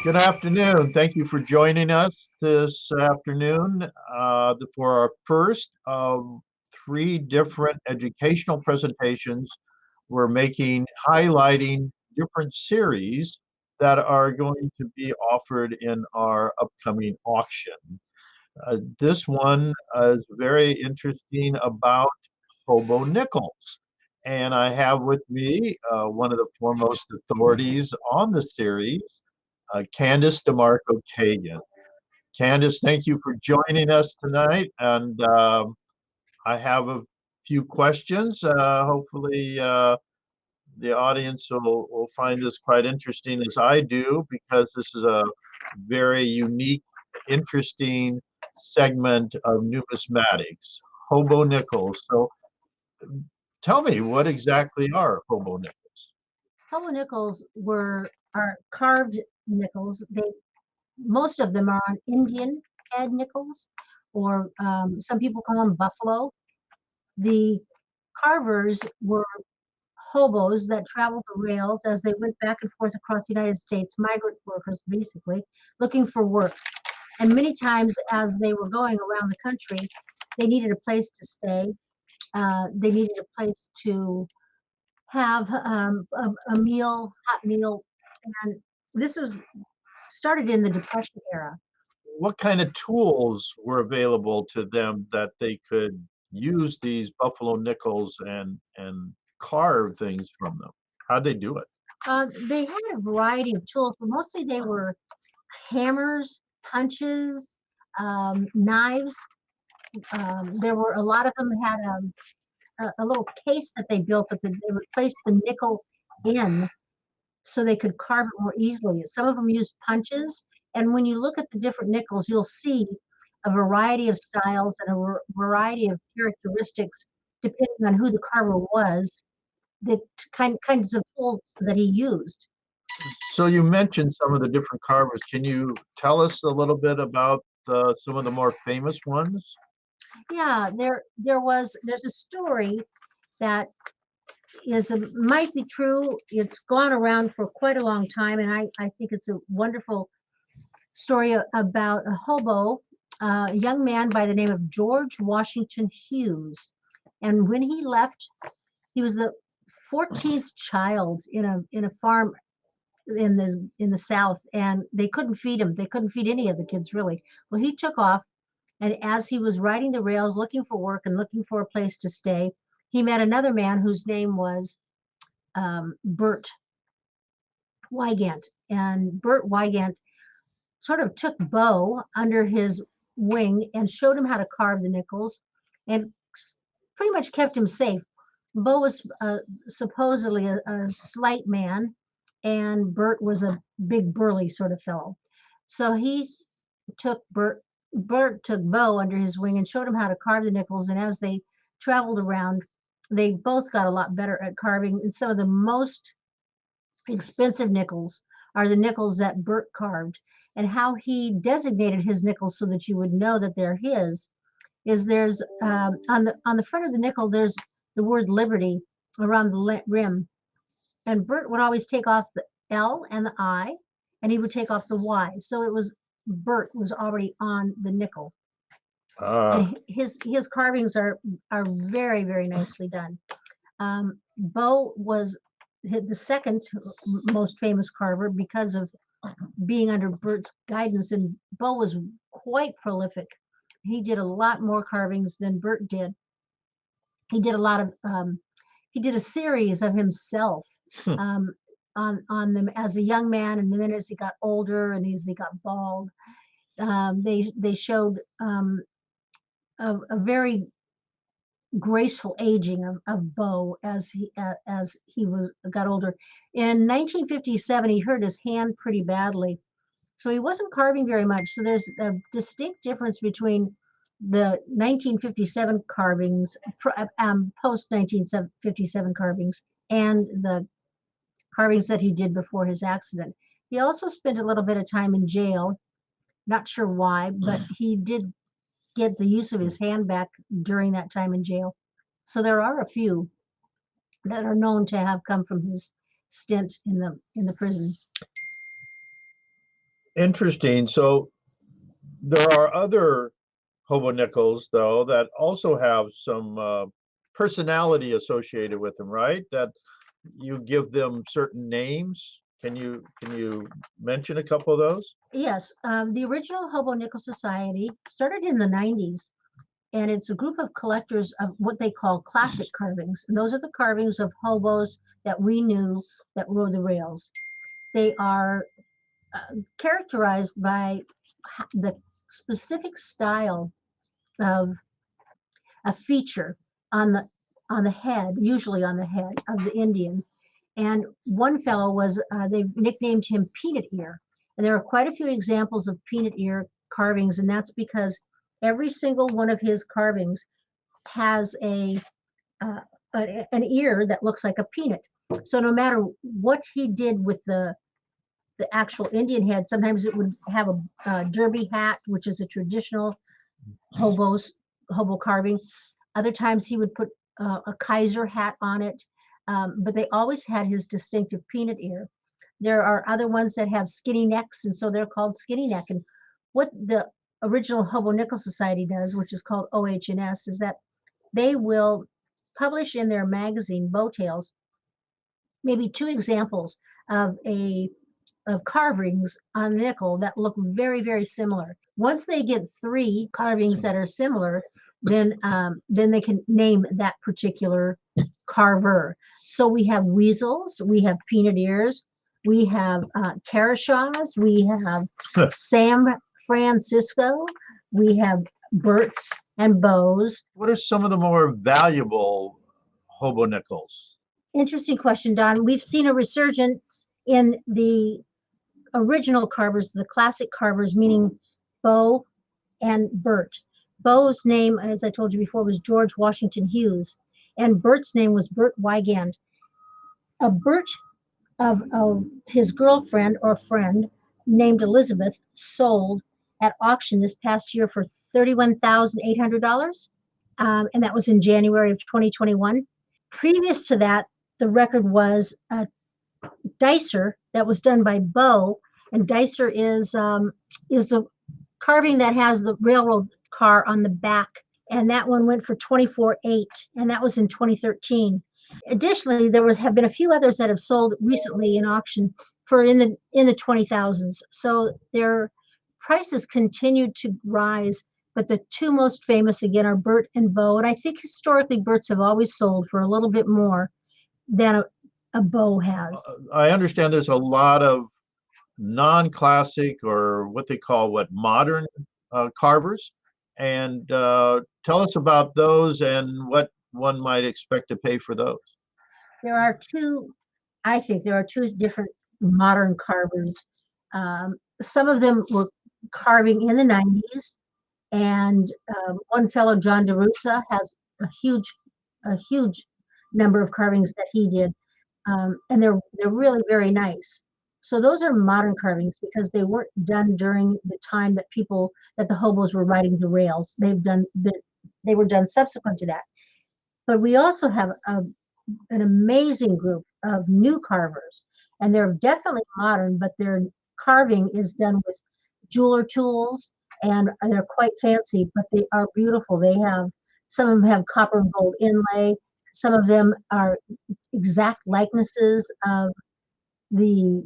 Good afternoon. Thank you for joining us this afternoon for our first of three different educational presentations we're making highlighting different series that are going to be offered in our upcoming auction. This one is very interesting about Hobo Nickels. And I have with me one of the foremost authorities on the series, Candace DeMarco-Kagin. Candace, thank you for joining us tonight. And I have a few questions. Hopefully, the audience will find this quite interesting as I do, because this is a very unique, interesting segment of numismatics, Hobo Nickels. So tell me, what exactly are Hobo Nickels? Hobo nickels are carved nickels. Most of them are on Indian head nickels, or some people call them buffalo. The carvers were hobos that traveled the rails as they went back and forth across the United States, migrant workers basically, looking for work. And many times as they were going around the country, they needed a place to stay. They needed a place to have a meal, hot meal. And this was started in the Depression era. What kind of tools were available to them that they could use these buffalo nickels and carve things from them? How'd they do it? They had a variety of tools, but mostly they were hammers, punches, knives. There were a lot of them had a little case that they built that they would place the nickel in so they could carve it more easily. Some of them used punches, and when you look at the different nickels, you'll see a variety of styles and a variety of characteristics depending on who the carver was, the kinds of tools that he used. So you mentioned some of the different carvers. Can you tell us a little bit about some of the more famous ones? Yeah, there's a story that might be true. It's gone around for quite a long time, and I think it's a wonderful story about a hobo, a young man by the name of George Washington Hughes. And when he left, he was the 14th child in a farm in the South, and they couldn't feed him. They couldn't feed any of the kids really. Well, he took off, and as he was riding the rails, looking for work and looking for a place to stay, he met another man whose name was Bert Wygant. And Bert Wygant sort of took Bo under his wing and showed him how to carve the nickels and pretty much kept him safe. Bo was supposedly a slight man, and Bert was a big burly sort of fellow. So he took Bert took Bo under his wing and showed him how to carve the nickels. And as they traveled around, they both got a lot better at carving. And some of the most expensive nickels are the nickels that Bert carved. And how he designated his nickels so that you would know that they're his is there's on the front of the nickel there's the word Liberty around the rim, and Bert would always take off the L and the I, and he would take off the Y. So it was Bert was already on the nickel. And his carvings are very, very nicely done. Bo was the second most famous carver because of being under Bert's guidance, and Bo was quite prolific. He did a lot more carvings than Bert did. He did a lot of he did a series of himself on them as a young man, and then as he got older and as he got bald, they showed a very graceful aging of Bo as he got older. In 1957, he hurt his hand pretty badly, so he wasn't carving very much. So there's a distinct difference between the 1957 carvings, post 1957 carvings, and the carvings that he did before his accident. He also spent a little bit of time in jail. Not sure why, but he did get the use of his hand back during that time in jail. So there are a few that are known to have come from his stint in the prison. Interesting. So there are other Hobo Nickels, though, that also have some personality associated with them, right? That you give them certain names. Can you mention a couple of those? Yes, the original Hobo Nickel Society started in the 90s, and it's a group of collectors of what they call classic carvings. And those are the carvings of hobos that we knew that rode the rails. They are characterized by the specific style of a feature on the head, usually on the head of the Indian. And one fellow was they nicknamed him Peanut Ear. And there are quite a few examples of peanut ear carvings, and that's because every single one of his carvings has uh, an ear that looks like a peanut. So no matter what he did with the actual Indian head, sometimes it would have a derby hat, which is a traditional hobo carving. Other times he would put a Kaiser hat on it, but they always had his distinctive peanut ear. There are other ones that have skinny necks, and so they're called skinny neck. And what the original Hobo Nickel Society does, which is called OH&S, is that they will publish in their magazine, Bow Tales, maybe two examples of carvings on nickel that look very, very similar. Once they get three carvings that are similar, then they can name that particular carver. So we have weasels, we have peanut ears, we have Carashaws, we have Sam Francisco, we have Berts and Bows. What are some of the more valuable Hobo Nickels? Interesting question, Don. We've seen a resurgence in the original carvers, the classic carvers, meaning Bow and Bert. Bow's name, as I told you before, was George Washington Hughes, and Bert's name was Bert Wygand. A Bert of his girlfriend or friend named Elizabeth sold at auction this past year for $31,800, and that was in January of 2021. Previous to that, the record was a dicer that was done by Bow, and dicer is the carving that has the railroad car on the back, and that one went for 24,800, and that was in 2013. Additionally, have been a few others that have sold recently in auction for in the 20,000s. So their prices continued to rise, but the two most famous again are Bert and Bow, and I think historically Bert's have always sold for a little bit more than a Bow has. I understand there's a lot of non-classic or what they call modern carvers, and tell us about those and what one might expect to pay for those. I think there are two different modern carvers. Some of them were carving in the 90s, and one fellow, John DeRussa, has a huge number of carvings that he did, and they're really very nice. So those are modern carvings because they weren't done during the time that the hobos were riding the rails. They were done subsequent to that. But we also have an amazing group of new carvers, and they're definitely modern, but their carving is done with jeweler tools, and they're quite fancy, but they are beautiful. Some of them have copper and gold inlay. Some of them are exact likenesses of the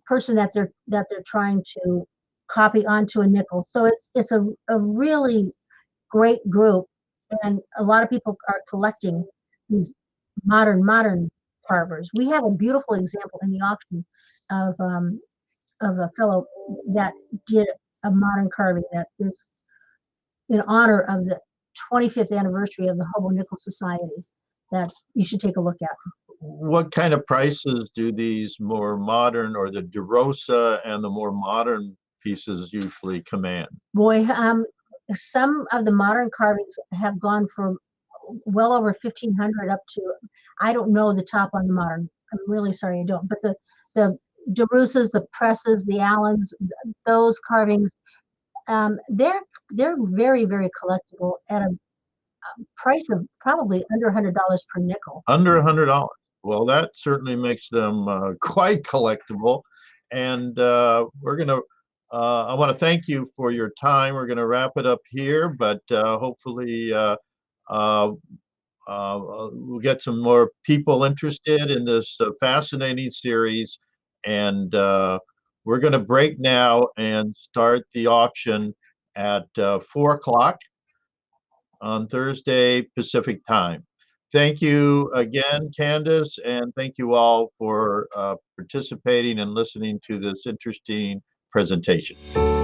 person that they're trying to copy onto a nickel. So it's a really great group, and a lot of people are collecting these modern carvers. We have a beautiful example in the auction of a fellow that did a modern carving that is in honor of the 25th anniversary of the Hobo Nickel Society that you should take a look at. What kind of prices do these more modern or the DeRosa and the more modern pieces usually command? Boy, some of the modern carvings have gone for well over 1,500 up to, I don't know the top on the modern. I'm really sorry, I don't. But the DeRusas, the Presses, the Allens, those carvings, they're very, very collectible at a price of probably under $100 per nickel. Under $100. Well, that certainly makes them quite collectible. And we're going to I want to thank you for your time. We're going to wrap it up here, but hopefully uh, we'll get some more people interested in this fascinating series. And we're going to break now and start the auction at 4 o'clock on Thursday Pacific time. Thank you again, Candace, and thank you all for participating and listening to this interesting presentation.